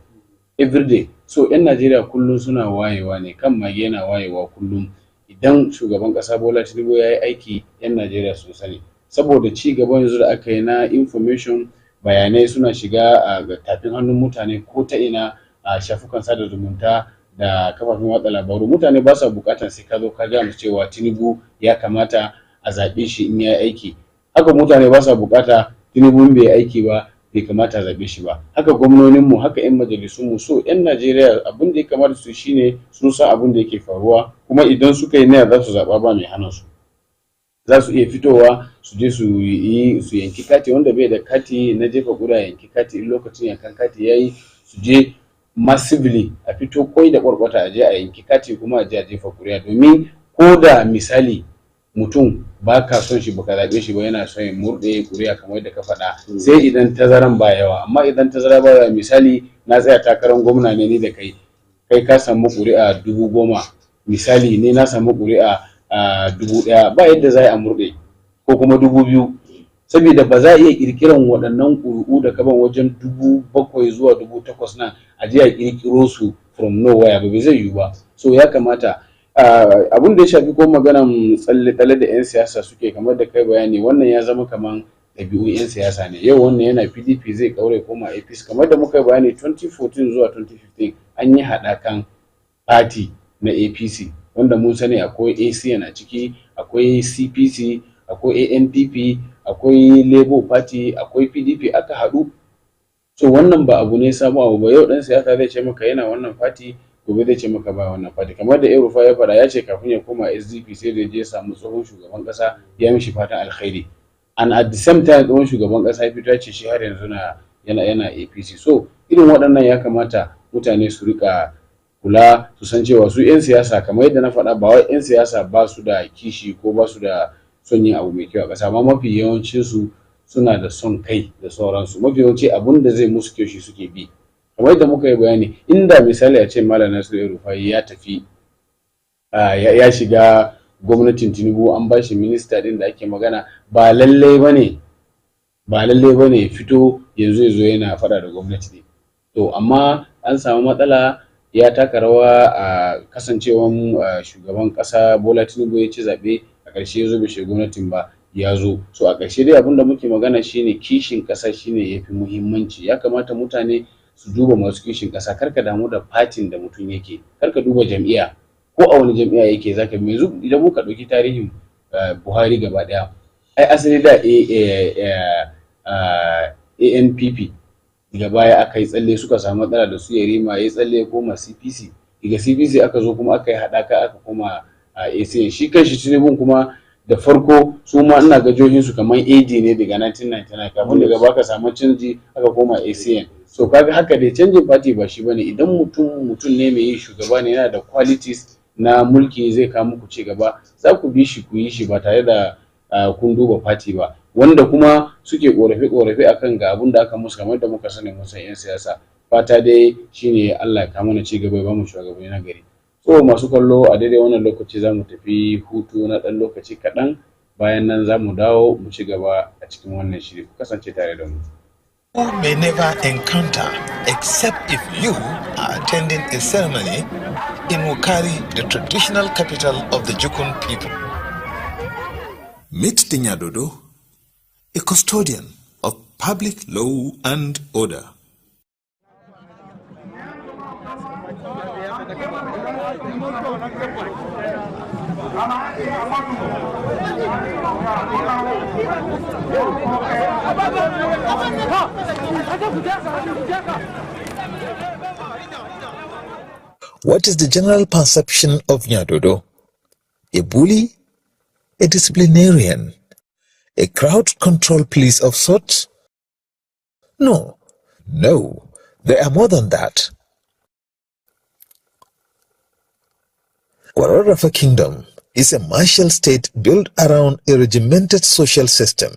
every day. So 'yan Najeriya kullum suna wayewa ne, kan mage yana wayewa kullum. Idan shugaban ƙasa Bola Tinubu ya yi aiki, 'yan Najeriya sun sani. Saboda ci gaba yanzu da aka yi na information, bayanai suna shiga a tafin hannun mutane ko ta ina, a shafukan sada zumunta da kafafen watsa labaru. Mutane ba sa bukatar sai ka zo ka ga musu cewa Tinubu ya kamata a zaɓe shi in ya yi aiki. Haka mutane ba sa bukata Tinubu bai aiki ba bai kamata a zaɓe shi ba. Haka gwamnoninmu, haka 'yan majalisunmu. So 'yan Najeriya abin da ya kamata su shine sun san abin da yake faruwa, kuma idan suka yi niyya za su zaɓa, ba mai hana su. Za su iya fitowa su je su yanki kati, wanda bai da kati na jefa ƙuri'a yanki kati, in lokacin yankan kati ya yi su je massively a fito kwai da ƙwarƙwata a je a yanki kati kuma a je a jefa ƙuri'a. Domin ko da misali mutum ba ka son shi baka zaɓe shi ba, yana son ya murɗe ƙuri'a kamar yadda ka faɗa, sai idan tazaran ba yawa. Amma idan tazara ba yawa, misali na tsaya takarar gwamna ne ni da kai ka samu ƙuri'a 10,000, misali ne na samu ƙuri'a 1,000, ba yadda za a murɗe, ko kuma 2,000, saboda ba za a iya ƙirƙiran waɗannan ƙuri'u da kaban wajen 7,000 zuwa 8,000 nan a je a ƙirƙiro su from nowhere ba zai yiwu ba. So ya kamata abun da ya shafi ko maganan tsalle-tsalle da 'yan siyasa suke, kamar da kai bayani, wannan ya zama kaman ɗabi'un 'yan siyasa ne. Yau wannan yana PDP zai kaure koma APC, kamar da muka bayani 2014 zuwa 2015 an yi haɗakan party na APC wanda mun sani akwai ACN a ciki, akwai CPC, akwai ANPP, akwai Labour Party, akwai PDP aka haɗu. So wannan ba abu ne sabo abu ba. Yau ɗan siyasa zai ce maka yana wannan party, gobe zai ce maka ba wannan party. Kamar da Erufa ya faɗa, ya ce kafin ya koma SDP sai da je samu tsohon shugaban ƙasa ya mishi fatan alkhairi. And at the same time tsohon shugaban ƙasa ya fito ya ce shi har yanzu yana APC. So irin waɗannan ya kamata mutane su rika kula, su san cewa su 'yan siyasa kamar yadda na faɗa, ba wai 'yan siyasa ba su da kishi ko ba su da son yin abu mai kyau a ƙasa, amma mafi yawancinsu suna da son kai da sauransu. Mafi yawanci abun da zai musu kyau shi suke bi. Kamar yadda muka yi bayani, inda misali a ce Malam Nasiru El-Rufai ya tafi ya shiga gwamnatin Tinubu, an ba shi minista din da ake magana, ba lallai bane ya fito yanzu yana faɗa da gwamnati ne. To amma an samu matsala, ya taka rawa a kasancewan shugaban ƙasa Bola Tinubu ya ci zaɓe, a ƙarshe ya zo bai shiga gwamnatin ba, ya zo. So a ƙarshe dai abin da muke magana shine kishin ƙasa shine yafi muhimmanci. Ya kamata mutane su duba masu kishin ƙasa, karka damu da fatin da mutum yake, karka duba jam'iyya ko a wani jam'iyya yake. Zaka yanzu idan muka ɗauki tarihin Buhari gaba ɗaya, ai asali da ANPP, daga baya aka yi tsalle suka samu matsala da su Yarima, ya tsalle ya koma CPC, daga CPC aka zo kuma aka yi haɗaka aka koma ACN. Shi kanshi Tinubu kuma da farko su ma ina ga jihohinsu kamar AD ne daga 1999, kafin daga baka samu canji aka koma ACN. So kaga haka dai canjin party ba shi bane. Idan mutum ne mai yi shugaba ne, yana da qualities na mulki, zai kawo muku ci gaba, za ku bi shi ku yi shi ba tare da kun duba party ba. Wanda kuma suke korafe akan ga abun da aka musu, kamar da muka sani mun san 'yan siyasa, fata dai shine Allah ya kawo mana ci gaba, ya ba mu shugabanni na gari. So masu kallo, a daidai wannan lokaci za mu tafi hutu na ɗan lokaci kaɗan, bayan nan za mu dawo mu ci gaba a cikin wannan shiri. Ku kasance tare da mu. You may never encounter except if you are attending a ceremony in Wukari, the traditional capital of the Jukun people. Meet the Nyadodo, a custodian of public law and order. What is the general perception of Nyadodo? A bully? A disciplinarian? A crowd control police of sorts? No, they are more than that. Wararafa Kingdom is a martial state built around a regimented social system.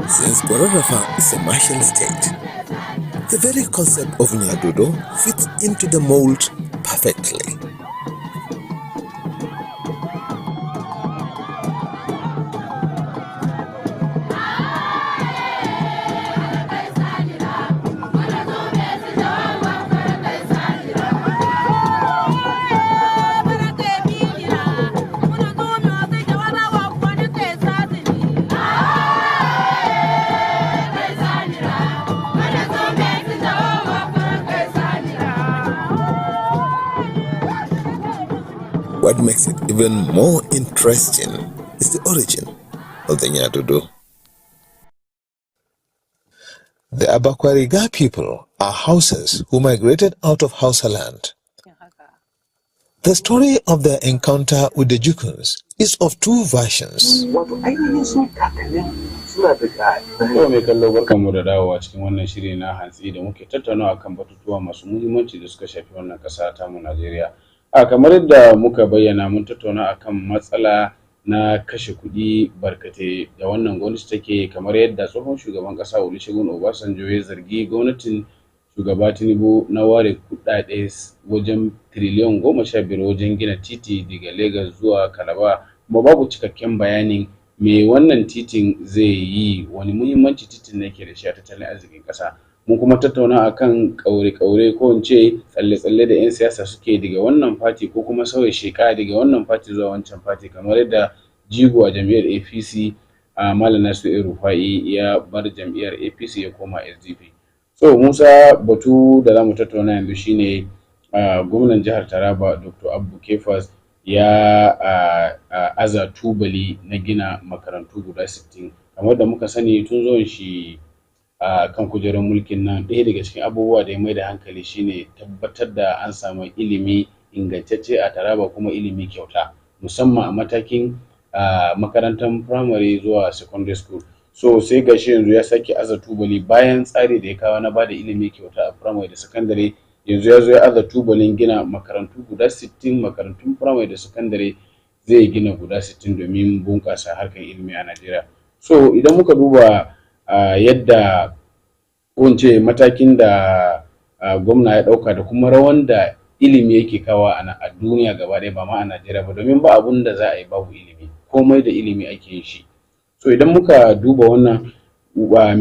Since Wararafa is a martial state, the very concept of Nyadodo fits into the mold perfectly. What makes it even more interesting is the origin of the Nyadodo. The Abakwariga people are Hausas who migrated out of Hausa land. The story of their encounter with the Jukuns is of two versions. Yau mai kallo, barkanmu da dawowa cikin wannan shiri na hantsi da muke tattaunawa kan batutuwa masu muhimmanci da suka shafi wannan ƙasa ta mu Najeriya. Kamar yadda muka bayyana, mun tattauna akan matsala na kashe kuɗi barkate da wannan gwamnati take, kamar yadda tsohon shugaban ƙasa Olusegun Obasanjo ya zargi gwamnatin shugaba Tinubu na ware kuɗaɗe wajen tiriliyan 15 wajen gina titi daga Lagos zuwa Calabar, kuma babu cikakken bayanin me wannan titin zai yi, wani muhimmanci titin ne ke da shi a tattalin arzikin ƙasa. mun kuma tattauna akan ƙaure-ƙaure ko in ce tsalle-tsalle da 'yan siyasa suke daga wannan fati ko kuma sauya sheka daga wannan fati zuwa wancan fati, kamar yadda jigo a jam'iyyar APC a Malam Nasiru Rufai ya bar jam'iyyar APC ya koma SDP. So Musa, batu da za mu tattauna yanzu shine gwamnan jihar Taraba Dr. Abba Kefas ya aza tubali na gina makarantu guda 60. Kamar da muka sani tun zuwan shi kan kujerar mulkin nan, ɗaya daga cikin abubuwa da ya mai da hankali shine tabbatar da an samu ilimi ingantacce a Taraba, kuma ilimi kyauta, musamman a matakin makarantar primary zuwa secondary school. So sai gashi yanzu ya sake aza tubali bayan tsari da ya kawo na bada ilimi kyauta a primary da secondary. Yanzu ya zo ya aza tubalin gina makarantu guda 60, makarantun primary da secondary zai gina guda 60 domin bunƙasa harkar ilimi a Najeriya. So idan muka duba yadda kunce matakin da gwamna ya ɗauka da kuma rawan da ilimi yake kawo a duniya gaba ɗaya, ba ma a Najeriya ba, domin ba abun da za a yi babu ilimi, komai da ilimi ake yin shi. So idan muka duba wannan,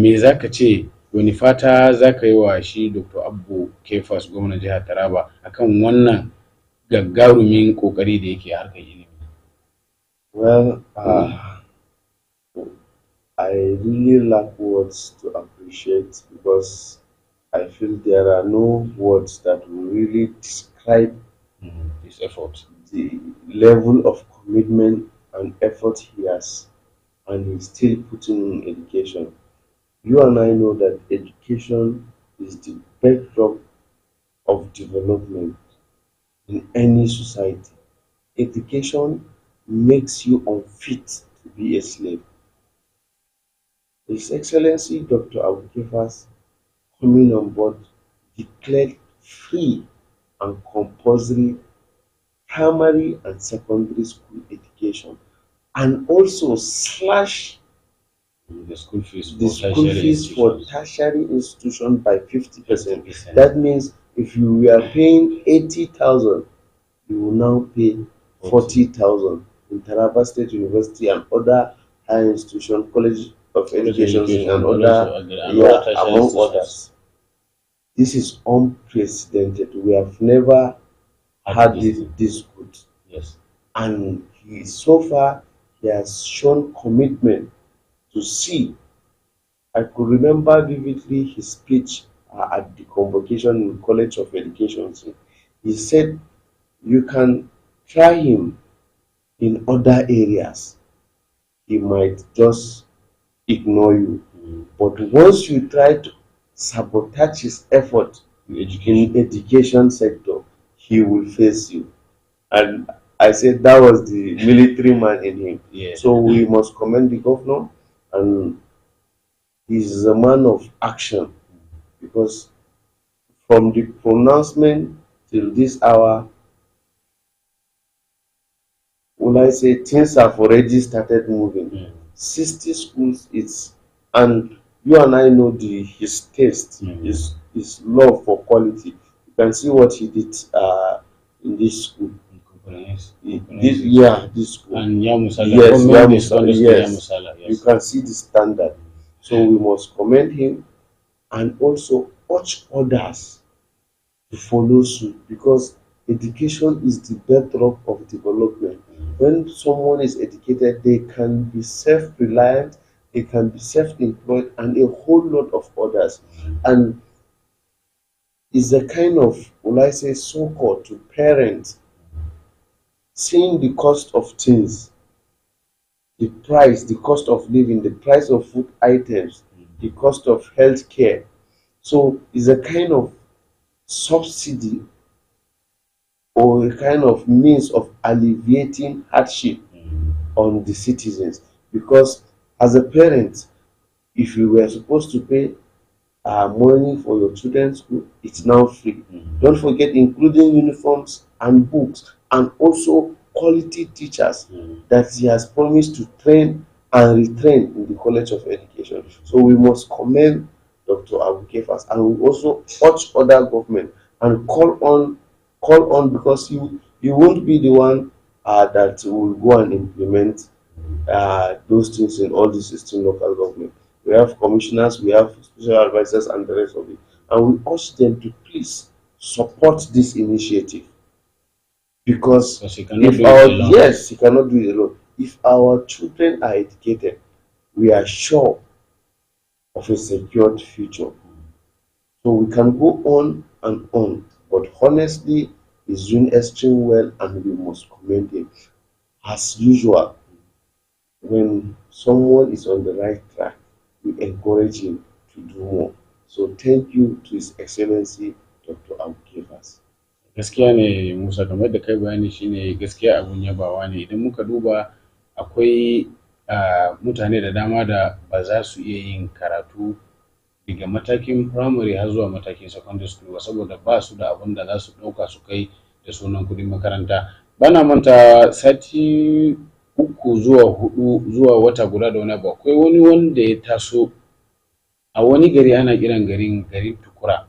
me za ka ce, wani fata za ka yi wa shi Dr. Abba Kefas gwamnan jihar Taraba akan wannan gagarumin kokari da yake harkar ilimi? Well, I really lack words to appreciate, because I feel there are no words that will really describe his effort, the level of commitment and effort he has, and he's still putting in education. You and I know that education is the bedrock of development in any society. Education makes you unfit to be a slave. His Excellency Dr. Abba Kefas, coming on board, declared free and compulsory primary and secondary school education, and also slashed the school fees for tertiary institution by 50%. That means if you were paying 80,000, you will now pay 40,000 in Taraba State University and other higher institutions, college of education and other, among others. This is unprecedented. We have never had this good. Yes. And so far he has shown commitment to see. I could remember vividly his speech at the convocation in College of Education. He said, you can try him in other areas, he might just ignore you. But once you try to sabotage his effort in education sector, he will face you. And I said that was the military man in him. Yeah. So we must commend the governor, and he's a man of action, because from the pronouncement till this hour, will I say, things have already started moving. 60 schools, and you and I know his taste, his love for quality. You can see what he did in this school. This school. And Yamusala. Yes. You can see the standard. So we must commend him, and also urge others to follow suit, because education is the bedrock of development. When someone is educated, they can be self-reliant, they can be self-employed, and a whole lot of others. And it's a kind of, will I say, so-called to parents, seeing the cost of things, the price, the cost of living, the price of food items, the cost of health care. So it's a kind of subsidy, or a kind of means of alleviating hardship on the citizens. Because as a parent, if you were supposed to pay money for your children's school, it's now free. Don't forget, including uniforms and books, and also quality teachers that he has promised to train and retrain in the College of Education. So we must commend Dr. Abba Kefas, and we also urge other government and call on, because he won't be the one that will go and implement those things in all the 16 local government. we have commissioners, we have special advisors, and the rest of it. And we urge them to please support this initiative, because Because you cannot if do it our alone. yes, you cannot do it alone. If our children are educated, we are sure of a secured future. So we can go on and on, but honestly, he's doing extremely well, and we must commend him. As usual, when someone is on the right track, we encourage him to do more. So thank you to His Excellency Dr. Abukefas. Gaskiya ne Musa, kamar da kai bayani shine gaskiya abun yabawa ne. Idan muka duba akwai mutane da dama da ba za su iya yin karatu daga matakin primary har zuwa matakin secondary school ba, saboda ba su da abin da za su ɗauka su kai da sunan kuɗin makaranta. Bana manta sati 3 zuwa 4 zuwa wata guda da wani abu, akwai wani wanda ya taso a wani gari ana kiran garin Tukura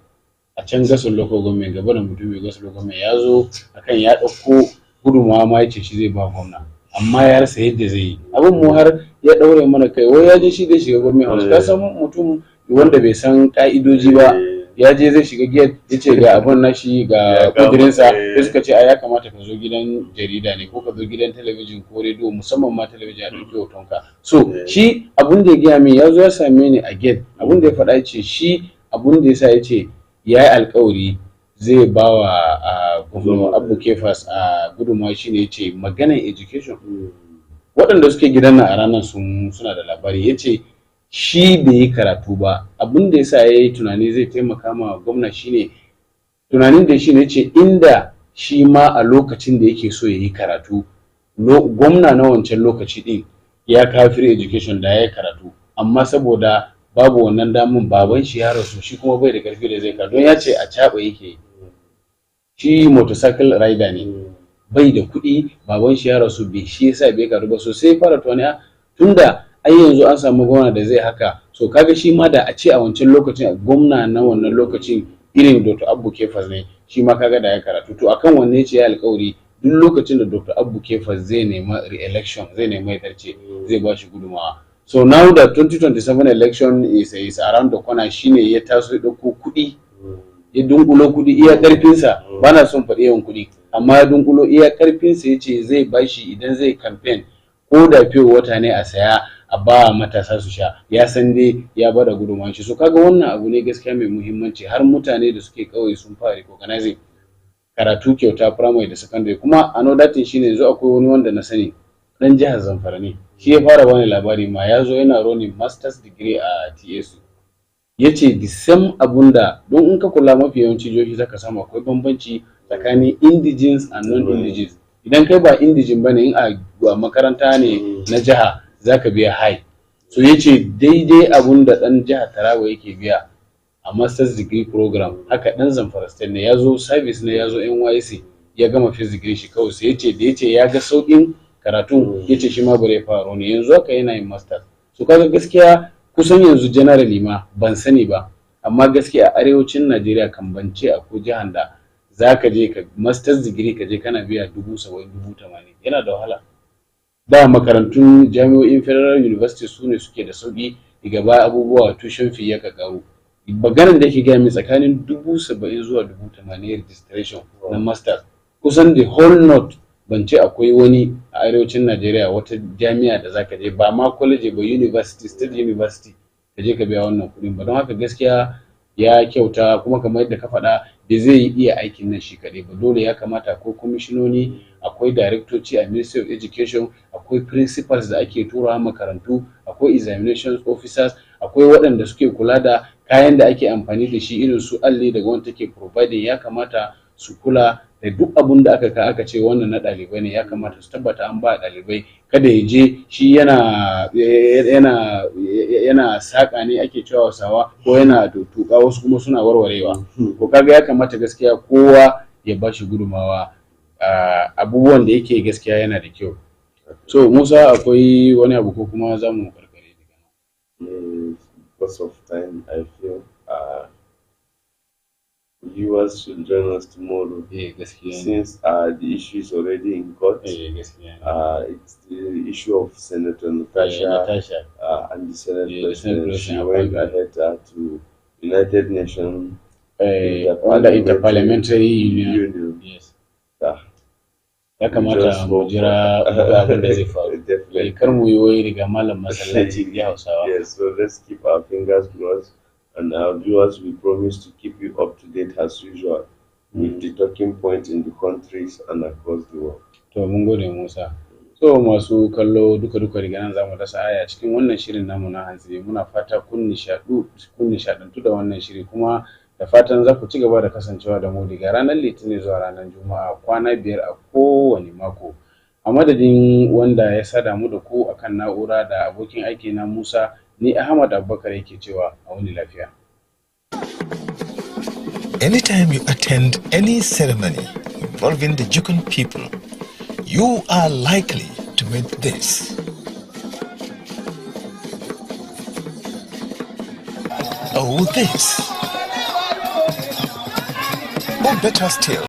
a can gasar local government, gaba da mutum mai gasar local government ya zo akan ya ɗauko gudunmawa ma ya ce shi zai ba gwamna, amma ya rasa yadda zai yi. Abin mu har ya ɗaure mana kai, wai ya je shi zai shiga gwamnati house. Ka san mutum wanda bai san ka'idoji ba, ya je zai shiga gate ya ce ga abun nashi ga kudirinsa, sai suka ce a ya kamata ka zo gidan jarida ne ko ka zo gidan talabijin ko rediyo, musamman ma talabijin a ɗauki hotonka. So shi abun da ya gaya min, ya zo ya same ni a gate, abun da ya faɗa ce shi abun da ya sa ya ce ya yi alkawari zai ba wa gwamnan Abukefas a gudunmawa shine ya ce maganar education. Waɗanda suke gidan nan a ranar suna da labari. Ya ce shi bai yi karatu ba, abin da yasa ya yi tunani zai taimaka ma gwamna shine tunanin da shi ne ce inda shi ma a lokacin da yake so ya yi karatu, gwamna na wancan lokaci din ya kawo free education da ya yi karatu, amma saboda babu wannan damun baban shi ya rasu, shi kuma bai da karfi da zai karatu, don ya ce a caɓa yake, shi motorcycle rider ne, bai da kuɗi, baban shi ya rasu, bai shi yasa bai karatu ba. So sai fara tunani tunda ai yanzu an samu gwamna da zai haka, so kaga shi ma da a ce a wancan lokacin gwamna na wannan lokacin irin Dr. Abukefas ne, shi ma kaga da ya karatu. To akan wanne ce ya alƙawari duk lokacin da Dr. Abukefas zai nema re-election, zai nema ya tarce, zai ba shi gudunmawa. So now that 2027 election is around the corner, shine ya taso ya ɗauko kuɗi, ya dunkulo kuɗi iya ƙarfinsa, ba na son faɗi yawan kuɗi, amma ya dunkulo iya ƙarfinsa ya ce zai ba shi idan zai campaign, ko da fiye wata ne a saya a ba matasa su sha, ya san dai ya bada gudunmawar shi. So kaga wannan abu ne gaskiya mai muhimmanci, har mutane da suke kawai sun fara recognizing karatu kyauta primary da secondary. Kuma another thing shine yanzu akwai wani wanda na sani dan jihar Zamfara ne, shi ya fara bani labari ma, ya zo yana running masters degree a TSU, ya ce the same abun da, don in ka kula mafi yawanci jihohi zaka samu akwai bambanci tsakanin indigens and non-indigens. Idan kai ba indijin bane, in a makaranta ne na jiha zaka biya high. So yace daidai abun da dan jihar Taraba yake biya a masters degree program, haka dan Zamfara state ne, yazo service ne, yazo NYSC ya gama physics degree shi kawai. Sai yace da yace ya ga saukin karatu, yace shi ma bare faro ne, yanzu haka yana yin masters. So kaga gaskiya kusan yanzu generally ma ban sani ba, amma gaskiya a arewacin Najeriya kan bance akwai jihar da zaka je ka masters degree ka je kana biya 70,000 80,000, yana da wahala. Da makarantun jami'o'in federal university su ne suke da sauki, daga baya abubuwa tuition fee ya karu. Maganar da yake gaya min tsakanin 70,000 zuwa 80,000 registration na masters, kusan the whole north ban ce akwai wani a arewacin Najeriya wata jami'a da zaka je, ba ma college ba, university, state university, ka je ka biya wannan kuɗin ba. Don haka gaskiya ya kyauta, kuma kamar yadda ka faɗa da zai iya aikin nan shi kaɗai ba, dole ya kamata akwai kwamishinoni, akwai directoci a Ministry of Education, akwai principals da ake turawa makarantu, akwai examination officers, akwai waɗanda suke kula da kayan da ake amfani da shi irin su alli da gwamnati take providing, ya kamata su kula da duk abun da aka ce wannan na ɗalibai ne, ya kamata su tabbata an ba ɗalibai. Kada ya je shi yana saƙa ne ake cewa sawa, ko yana tuƙa, wasu kuma suna warwarewa. Ko kaga ya kamata gaskiya kowa ya ba shi gudunmawa, abubuwan da yake gaskiya yana da kyau. So Musa, akwai wani abu ko kuma za mu karkare daga Because of time, I feel viewers should join us tomorrow. Since the issue is already in court. It's the issue of Senator Natasha and the Senate Yeah, the Senate President. She President went appointment. ahead to United Nations Wanda Interparliamentary Union. Union. Yes. Yeah. Ya We kamata just mu hope jira mu ga abin da zai faru. definitely. Kar mu yi wai riga malam masallaci ji Hausawa. Yes, so let's keep our fingers crossed, and our viewers, we promise to keep you up to date as usual with the talking points in the countries and across the world. To mun gode Musa. So masu kallo duka daga nan zamu dasa aya cikin wannan shirin namu na hantsi. Muna fata kun nishadantu da wannan shiri, kuma da fatan za ku ci gaba da kasancewa da mu daga ranar Litinin zuwa ranar Juma'a, kwana 5 a kowane mako. A madadin wanda ya sada mu da ku akan na'ura da abokin aiki na Musa, ni Ahmad Abubakar yake cewa a wani lafiya. Anytime you attend any ceremony involving the Jukun people, you are likely to meet this. Oh, this. Or better still,